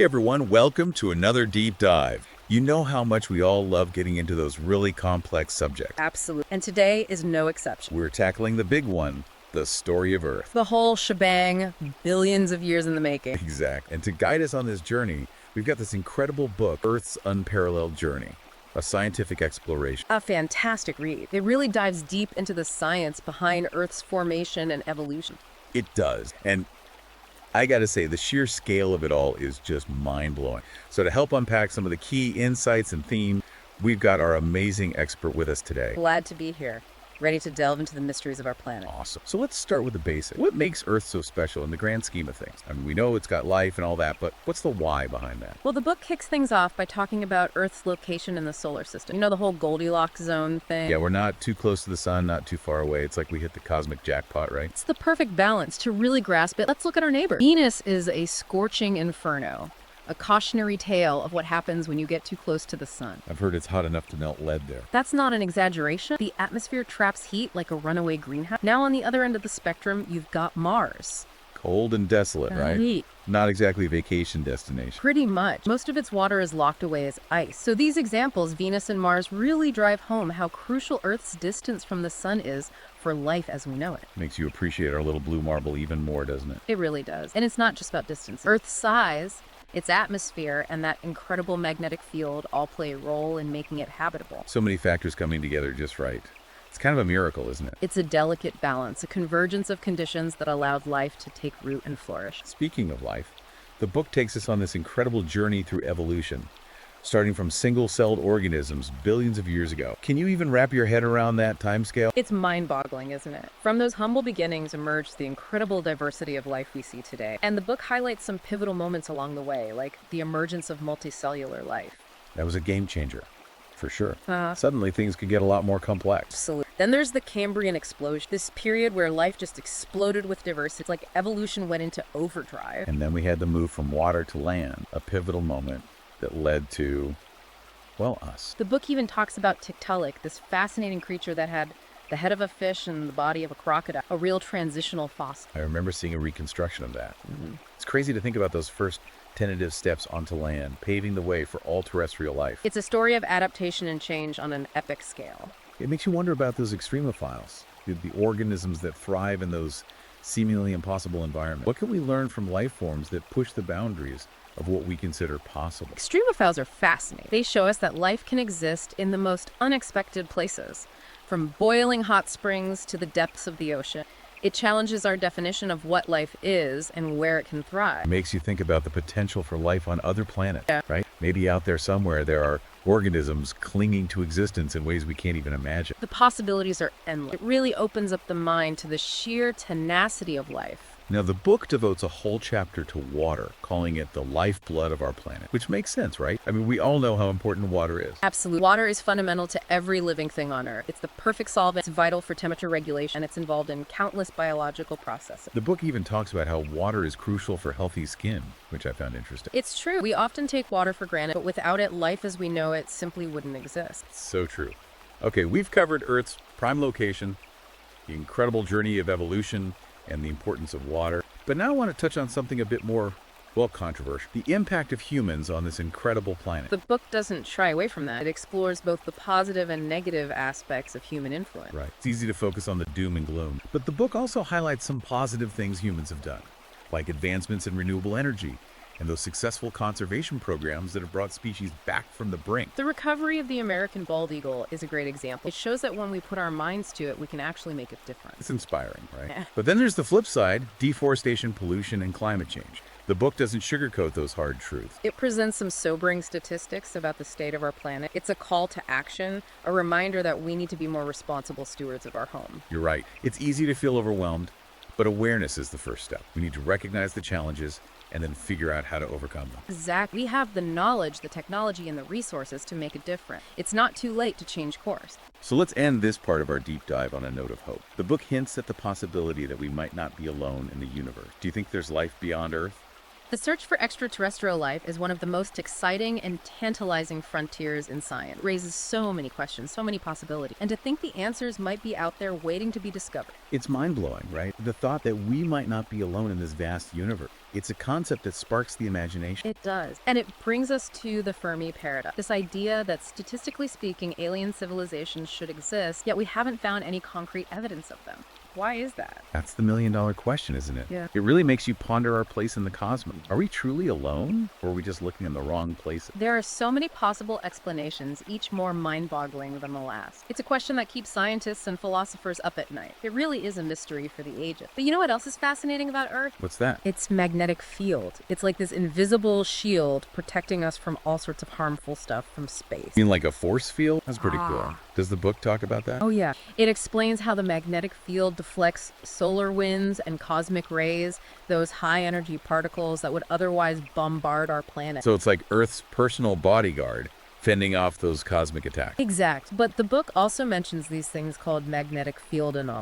Hey everyone, welcome to another deep dive. You know how much we all love getting into those really complex subjects. Absolutely. And today is no exception. We're tackling the big one, the story of Earth. The whole shebang, billions of years in the making. Exact. And to guide us on this journey, we've got this incredible book, Earth's Unparalleled Journey, a scientific exploration. A fantastic read. It really dives deep into the science behind Earth's formation and evolution. It does. And I gotta say, the sheer scale of it all is just mind-blowing. So to help unpack some of the key insights and themes, we've got our amazing expert with us today. Glad to be here, ready to delve into the mysteries of our planet. Awesome. So let's start with the basics. What makes Earth so special in the grand scheme of things? I mean, we know it's got life and all that, but what's the why behind that? Well, the book kicks things off by talking about Earth's location in the solar system. You know, the whole Goldilocks zone thing? Yeah, we're not too close to the sun, not too far away. It's like we hit the cosmic jackpot, right? It's the perfect balance to really grasp it. Let's look at our neighbor. Venus is a scorching inferno, a cautionary tale of what happens when you get too close to the sun. I've heard it's hot enough to melt lead there. That's not an exaggeration. The atmosphere traps heat like a runaway greenhouse. Now on the other end of the spectrum, you've got Mars. Cold and desolate, right? Heat. Not exactly a vacation destination. Pretty much. Most of its water is locked away as ice. So these examples, Venus and Mars, really drive home how crucial Earth's distance from the sun is for life as we know it. Makes you appreciate our little blue marble even more, doesn't it? It really does. And it's not just about distance. Earth's size, its atmosphere, and that incredible magnetic field all play a role in making it habitable. So many factors coming together just right. It's kind of a miracle, isn't it? It's a delicate balance, a convergence of conditions that allowed life to take root and flourish. Speaking of life, the book takes us on this incredible journey through evolution, starting from single-celled organisms billions of years ago. Can you even wrap your head around that timescale? It's mind-boggling, isn't it? From those humble beginnings emerged the incredible diversity of life we see today. And the book highlights some pivotal moments along the way, like the emergence of multicellular life. That was a game changer, for sure. Suddenly things could get a lot more complex. Absolutely. Then there's the Cambrian explosion, this period where life just exploded with diversity. It's like evolution went into overdrive. And then we had the move from water to land, a pivotal moment that led to, well, us. The book even talks about Tiktaalik, this fascinating creature that had the head of a fish and the body of a crocodile, a real transitional fossil. I remember seeing a reconstruction of that. It's crazy to think about those first tentative steps onto land, paving the way for all terrestrial life. It's a story of adaptation and change on an epic scale. It makes you wonder about those extremophiles, the organisms that thrive in those seemingly impossible environments. What can we learn from life forms that push the boundaries of what we consider possible? Extremophiles are fascinating. They show us that life can exist in the most unexpected places, from boiling hot springs to the depths of the ocean. It challenges our definition of what life is and where it can thrive. It makes you think about the potential for life on other planets, right? Maybe out there somewhere there are organisms clinging to existence in ways we can't even imagine. The possibilities are endless. It really opens up the mind to the sheer tenacity of life. Now, the book devotes a whole chapter to water, calling it the lifeblood of our planet, which makes sense, right? I mean, we all know how important water is. Absolutely. Water is fundamental to every living thing on Earth. It's the perfect solvent. It's vital for temperature regulation, and it's involved in countless biological processes. The book even talks about how water is crucial for healthy skin, which I found interesting. It's true. We often take water for granted, but without it, life as we know it simply wouldn't exist. So true. Okay, we've covered Earth's prime location, the incredible journey of evolution, and the importance of water. But now I want to touch on something a bit more, well, controversial. The impact of humans on this incredible planet. The book doesn't shy away from that. It explores both the positive and negative aspects of human influence. Right. It's easy to focus on the doom and gloom. But the book also highlights some positive things humans have done, like advancements in renewable energy and those successful conservation programs that have brought species back from the brink. The recovery of the American bald eagle is a great example. It shows that when we put our minds to it, we can actually make a difference. It's inspiring, right? Yeah. But then there's the flip side, deforestation, pollution, and climate change. The book doesn't sugarcoat those hard truths. It presents some sobering statistics about the state of our planet. It's a call to action, a reminder that we need to be more responsible stewards of our home. You're right. It's easy to feel overwhelmed, but awareness is the first step. We need to recognize the challenges and then figure out how to overcome them. Exactly. We have the knowledge, the technology, and the resources to make a difference. It's not too late to change course. So let's end this part of our deep dive on a note of hope. The book hints at the possibility that we might not be alone in the universe. Do you think there's life beyond Earth? The search for extraterrestrial life is one of the most exciting and tantalizing frontiers in science. It raises so many questions, so many possibilities, and to think the answers might be out there waiting to be discovered. It's mind-blowing, right? The thought that we might not be alone in this vast universe. It's a concept that sparks the imagination. It does. And it brings us to the Fermi paradox. This idea that statistically speaking, alien civilizations should exist, yet we haven't found any concrete evidence of them. Why is that? That's the million-dollar question, isn't it? Yeah. It really makes you ponder our place in the cosmos. Are we truly alone, or are we just looking in the wrong places? There are so many possible explanations, each more mind-boggling than the last. It's a question that keeps scientists and philosophers up at night. It really is a mystery for the ages. But you know what else is fascinating about Earth? What's that? Its magnetic field. It's like this invisible shield protecting us from all sorts of harmful stuff from space. You mean like a force field? That's pretty cool. Does the book talk about that? Oh yeah. It explains how the magnetic field deflects solar winds and cosmic rays, those high-energy particles that would otherwise bombard our planet. So it's like Earth's personal bodyguard, fending off those cosmic attacks. Exact. But the book also mentions these things called magnetic field anomalies.